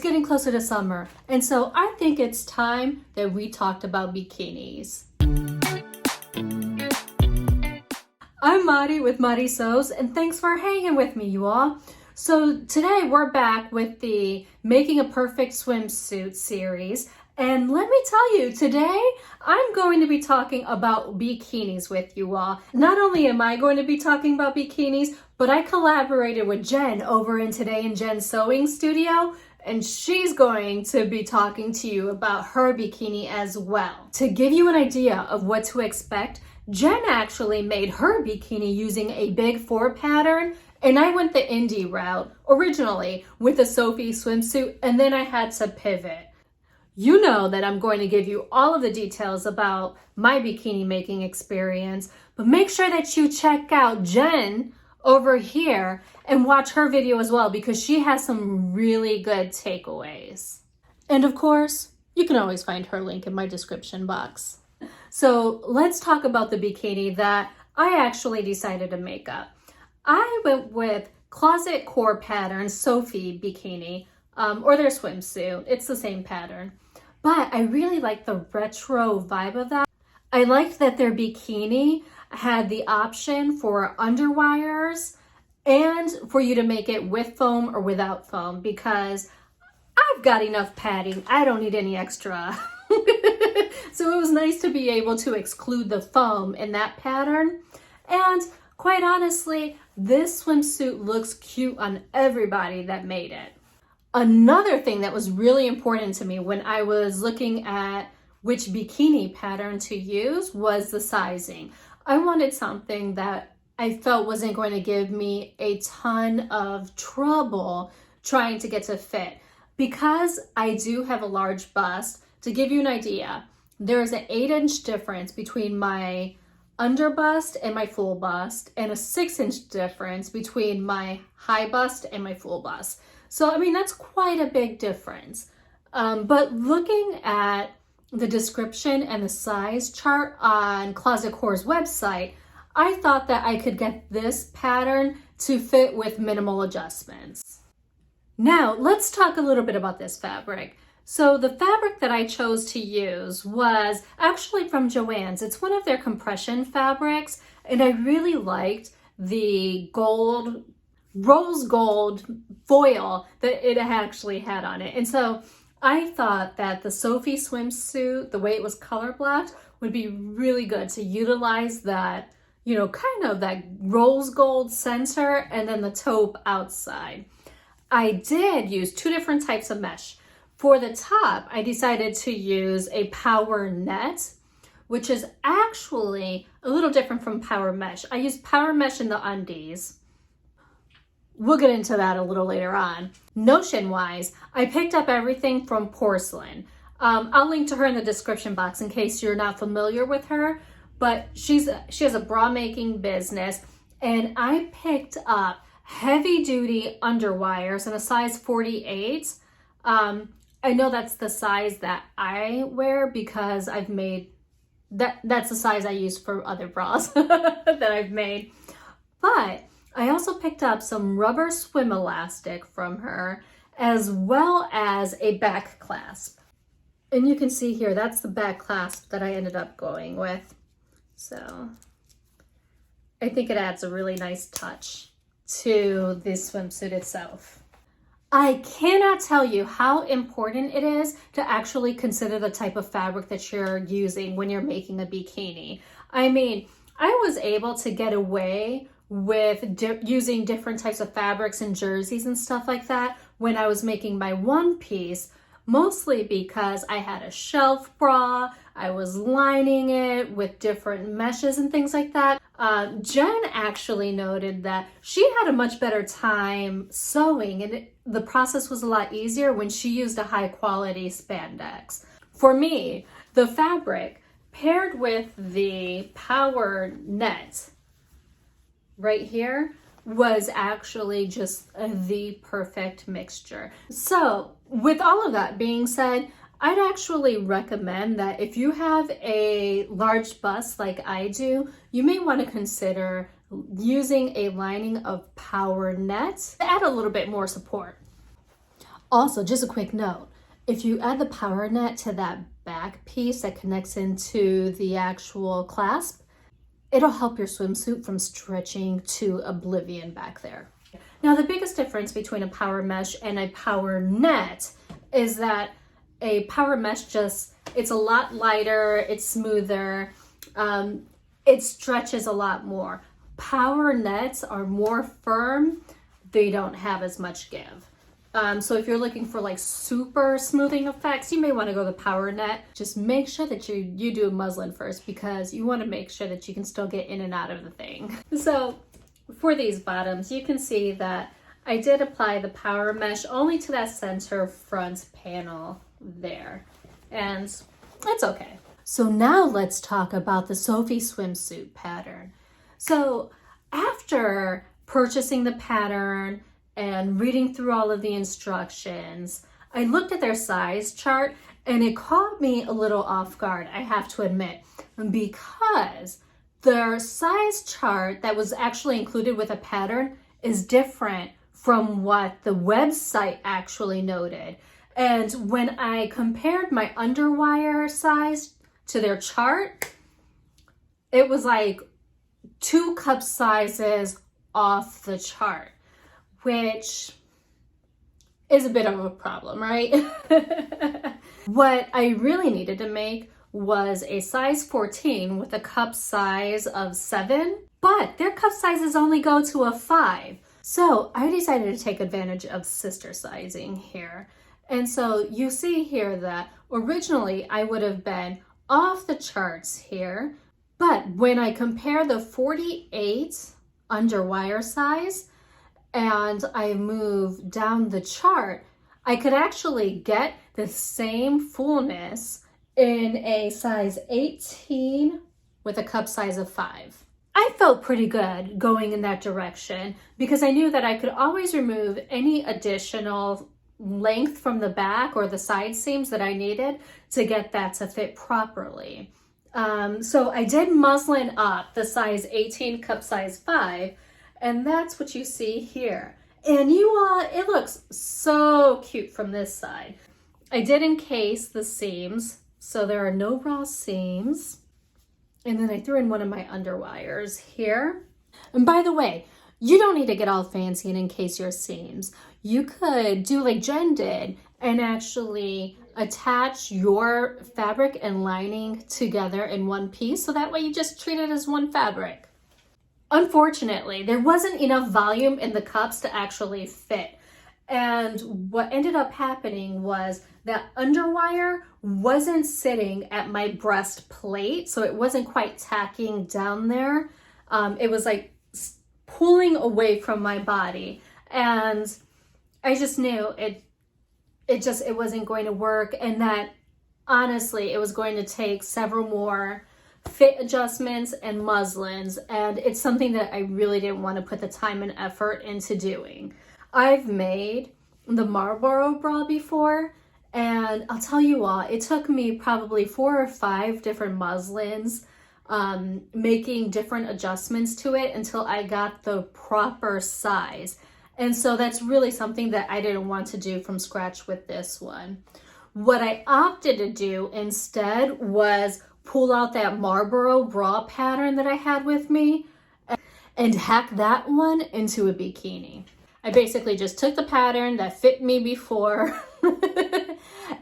it's getting closer to summer, and so I think it's time that we talked about bikinis. I'm Mari with Mari Sews, and thanks for hanging with me, you all. So today we're back with the Making a Perfect Swimsuit series. And let me tell you, today I'm going to be talking about bikinis with you all. Not only am I going to be talking about bikinis, but I collaborated with Jen over in Today in Jen's Sewing Studio, and she's going to be talking to you about her bikini as well. To give you an idea of what to expect, Jen actually made her bikini using a big 4 pattern, and I went the indie route originally with a Sophie swimsuit, and then I had to pivot. You know that I'm going to give you all of the details about my bikini making experience, but make sure that you check out Jen over here and watch her video as well, because she has some really good takeaways. And of course, you can always find her link in my description box. So let's talk about the bikini that I actually decided to make up. I went with Closet Core Pattern Sophie Bikini, or their swimsuit. It's the same pattern. But I really like the retro vibe of that. I liked that their bikini had the option for underwires and for you to make it with foam or without foam, because I've got enough padding. I don't need any extra. So it was nice to be able to exclude the foam in that pattern. And quite honestly, this swimsuit looks cute on everybody that made it. Another thing that was really important to me when I was looking at which bikini pattern to use was the sizing. I wanted something that I felt wasn't going to give me a ton of trouble trying to get to fit. Because I do have a large bust, to give you an idea, there's an 8-inch difference between my under bust and my full bust, and a 6-inch difference between my high bust and my full bust. So, I mean, that's quite a big difference. But looking at the description and the size chart on Closet Core's website, I thought that I could get this pattern to fit with minimal adjustments. Now, let's talk a little bit about this fabric. So the fabric that I chose to use was actually from Joann's. It's one of their compression fabrics, and I really liked the rose gold foil that it actually had on it. And so I thought that the Sophie swimsuit, the way it was color blocked, would be really good to utilize that, you know, kind of that rose gold center and then the taupe outside. I did use 2 different types of mesh. For the top, I decided to use a power net, which is actually a little different from power mesh. I used power mesh in the undies. We'll get into that a little later on. Notion-wise, I picked up everything from Porcelain. I'll link to her in the description box in case you're not familiar with her, but she has a bra making business, and I picked up heavy-duty underwires in a size 48. I know that's the size that I wear because I've made that's the size I use for other bras that I've made. But I also picked up some rubber swim elastic from her, as well as a back clasp. And you can see here, that's the back clasp that I ended up going with. So I think it adds a really nice touch to the swimsuit itself. I cannot tell you how important it is to actually consider the type of fabric that you're using when you're making a bikini. I mean, I was able to get away with using different types of fabrics and jerseys and stuff like that when I was making my one piece, mostly because I had a shelf bra, I was lining it with different meshes and things like that. Jen actually noted that she had a much better time sewing, and the process was a lot easier when she used a high quality spandex. For me, the fabric paired with the power net right here was actually just the perfect mixture. So with all of that being said, I'd actually recommend that if you have a large bust like I do, you may want to consider using a lining of power net to add a little bit more support. Also, just a quick note, if you add the power net to that back piece that connects into the actual clasp, it'll help your swimsuit from stretching to oblivion back there. Now, the biggest difference between a power mesh and a power net is that a power mesh it's a lot lighter, it's smoother, it stretches a lot more. Power nets are more firm, they don't have as much give. So if you're looking for like super smoothing effects, you may want to go the power net. Just make sure that you do a muslin first, because you want to make sure that you can still get in and out of the thing. So for these bottoms, you can see that I did apply the power mesh only to that center front panel there, and it's okay. So now let's talk about the Sophie swimsuit pattern. So after purchasing the pattern and reading through all of the instructions, I looked at their size chart and it caught me a little off guard, I have to admit, because their size chart that was actually included with a pattern is different from what the website actually noted. And when I compared my underwire size to their chart, it was like 2 cup sizes off the chart, which is a bit of a problem, right? What I really needed to make was a size 14 with a cup size of 7, but their cup sizes only go to a 5. So I decided to take advantage of sister sizing here. And so you see here that originally I would have been off the charts here, but when I compare the 48 underwire size and I move down the chart, I could actually get the same fullness in a size 18 with a cup size of 5. I felt pretty good going in that direction because I knew that I could always remove any additional length from the back or the side seams that I needed to get that to fit properly. So I did muslin up the size 18 cup size 5, and that's what you see here. And you all, it looks so cute from this side. I did encase the seams, so there are no raw seams. And then I threw in one of my underwires here. And by the way, you don't need to get all fancy and encase your seams. You could do like Jen did and actually attach your fabric and lining together in one piece, so that way you just treat it as one fabric. Unfortunately, there wasn't enough volume in the cups to actually fit. And what ended up happening was that underwire wasn't sitting at my breast plate, so it wasn't quite tacking down there. It was like pulling away from my body, and I just knew it wasn't going to work, and that honestly it was going to take several more fit adjustments and muslins, and it's something that I really didn't want to put the time and effort into doing. I've made the Marlboro bra before, and I'll tell you all, it took me probably 4 or 5 different muslins, making different adjustments to it until I got the proper size. And so that's really something that I didn't want to do from scratch with this one. What I opted to do instead was pull out that Marlboro bra pattern that I had with me and hack that one into a bikini. I basically just took the pattern that fit me before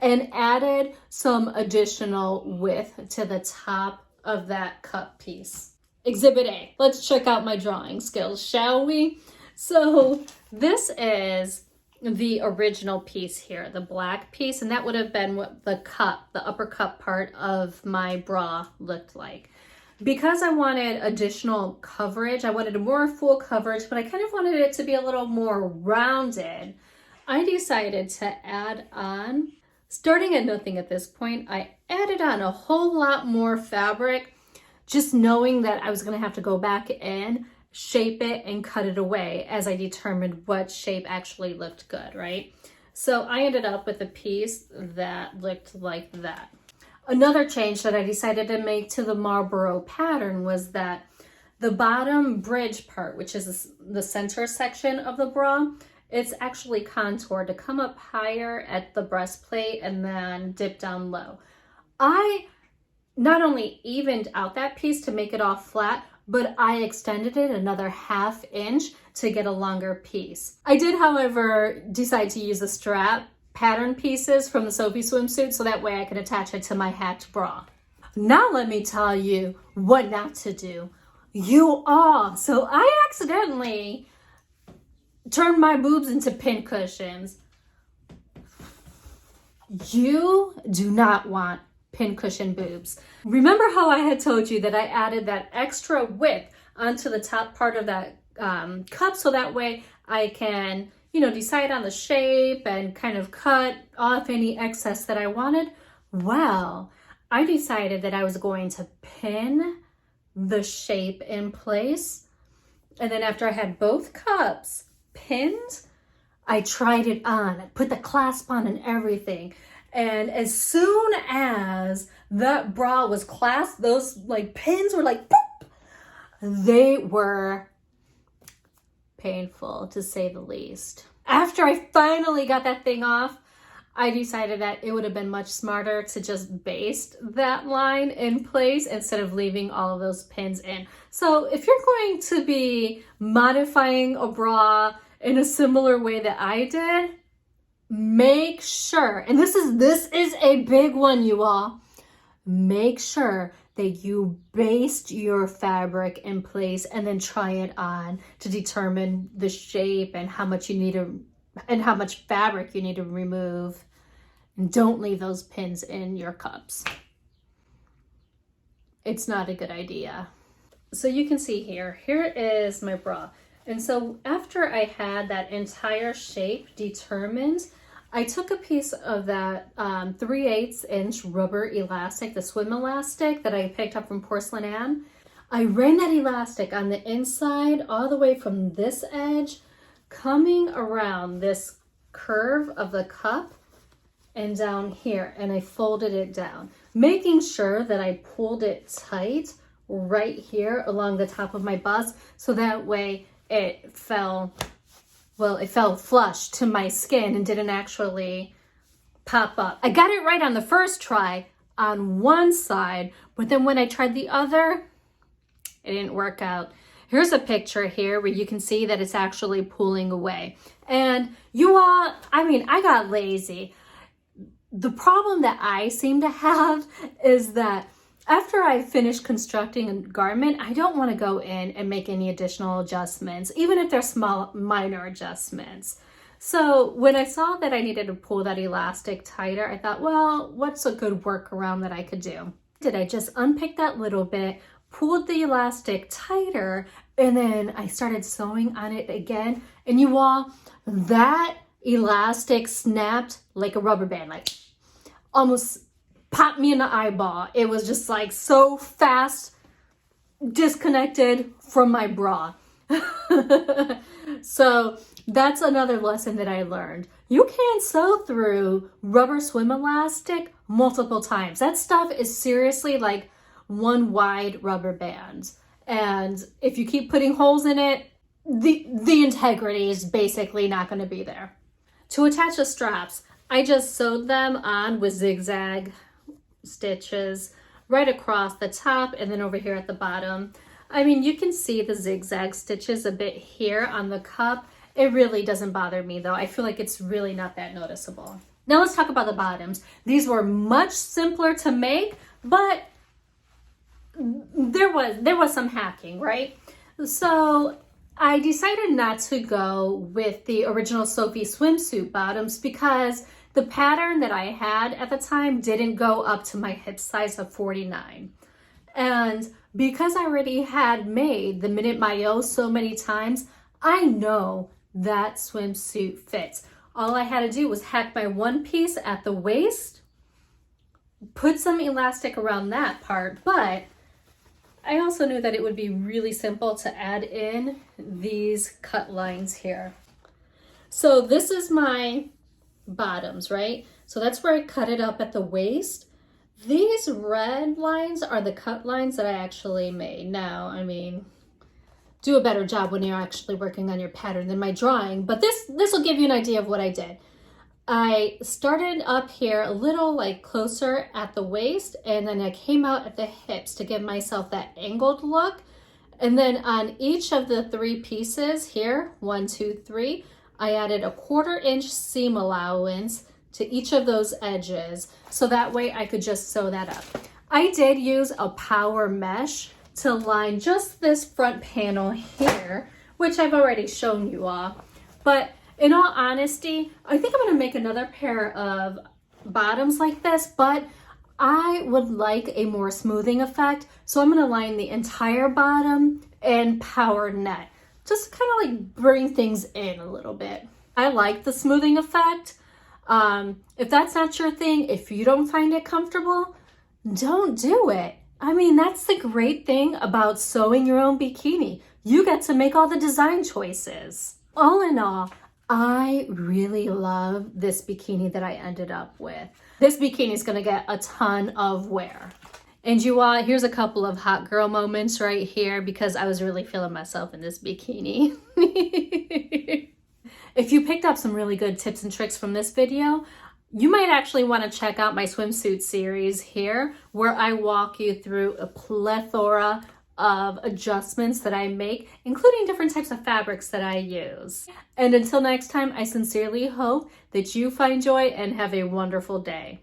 and added some additional width to the top of that cup piece. Exhibit A. Let's check out my drawing skills, shall we? So this is the original piece here, the black piece, and that would have been what the cup, the upper cup part of my bra looked like. Because I wanted additional coverage, I wanted a more full coverage, but I kind of wanted it to be a little more rounded, I decided to add on, starting at nothing at this point, I added on a whole lot more fabric, just knowing that I was going to have to go back in, shape it, and cut it away as I determined what shape actually looked good, right? So I ended up with a piece that looked like that. Another change that I decided to make to the Marlboro pattern was that the bottom bridge part, which is the center section of the bra, It's actually contoured to come up higher at the breastplate and then dip down low. I not only evened out that piece to make it all flat, but I extended it another 1/2 inch to get a longer piece. I did, however, decide to use the strap pattern pieces from the Sophie swimsuit so that way I could attach it to my hacked bra. Now let me tell you what not to do. You all. So I accidentally turned my boobs into pin cushions. You do not want pin cushion boobs. Remember how I had told you that I added that extra width onto the top part of that cup so that way I can, decide on the shape and kind of cut off any excess that I wanted? Well, I decided that I was going to pin the shape in place. And then after I had both cups pinned, I tried it on. I put the clasp on and everything. And as soon as that bra was clasped, those pins were boop. They were painful, to say the least. After I finally got that thing off, I decided that it would have been much smarter to just baste that line in place instead of leaving all of those pins in. So if you're going to be modifying a bra in a similar way that I did, make sure, and this is a big one, you all, make sure that you baste your fabric in place and then try it on to determine the shape and how much fabric you need to remove. And don't leave those pins in your cups. It's not a good idea. So you can see here is my bra. And so after I had that entire shape determined, I took a piece of that 3/8 inch rubber elastic, the swim elastic that I picked up from Porcelain Ann. I ran that elastic on the inside all the way from this edge, coming around this curve of the cup and down here, and I folded it down, making sure that I pulled it tight right here along the top of my bust so that way it fell flush to my skin and didn't actually pop up. I got it right on the first try on one side, but then when I tried the other, it didn't work out. Here's a picture here where you can see that it's actually pulling away. And I got lazy. The problem that I seem to have is that after I finish constructing a garment, I don't want to go in and make any additional adjustments, even if they're small, minor adjustments. So when I saw that I needed to pull that elastic tighter, I thought, well, what's a good workaround that I could do? I just unpicked that little bit, pulled the elastic tighter, and then I started sewing on it again. And you all, that elastic snapped like a rubber band, almost popped me in the eyeball. It was just so fast, disconnected from my bra. So that's another lesson that I learned. You can sew through rubber swim elastic multiple times. That stuff is seriously one wide rubber band. And if you keep putting holes in it, the integrity is basically not going to be there. To attach the straps, I just sewed them on with zigzag stitches right across the top and then over here at the bottom. You can see the zigzag stitches a bit here on the cup. It really doesn't bother me though. I feel like it's really not that noticeable. Now let's talk about the bottoms. These were much simpler to make, but there was some hacking, right? So I decided not to go with the original Sophie swimsuit bottoms because the pattern that I had at the time didn't go up to my hip size of 49. And because I already had made the minute maillot so many times, I know that swimsuit fits. All I had to do was hack my one piece at the waist, put some elastic around that part, but I also knew that it would be really simple to add in these cut lines here. So this is my bottoms, right? So that's where I cut it up at the waist. These red lines are the cut lines that I actually made. Now, do a better job when you're actually working on your pattern than my drawing, but this will give you an idea of what I did. I started up here a little like closer at the waist, and then I came out at the hips to give myself that angled look. And then on each of the 3 pieces here, 1, 2, 3, I added a 1/4 inch seam allowance to each of those edges, so that way I could just sew that up. I did use a power mesh to line just this front panel here, which I've already shown you all. But in all honesty, I think I'm gonna make another pair of bottoms like this, but I would like a more smoothing effect. So I'm gonna line the entire bottom and power net, just kind of like bring things in a little bit. I like the smoothing effect. If that's not your thing, if you don't find it comfortable, don't do it. I mean, that's the great thing about sewing your own bikini. You get to make all the design choices. All in all, I really love this bikini that I ended up with. This bikini is gonna get a ton of wear. And you all, here's a couple of hot girl moments right here because I was really feeling myself in this bikini. If you picked up some really good tips and tricks from this video, you might actually want to check out my swimsuit series here, where I walk you through a plethora of adjustments that I make, including different types of fabrics that I use. And until next time, I sincerely hope that you find joy and have a wonderful day.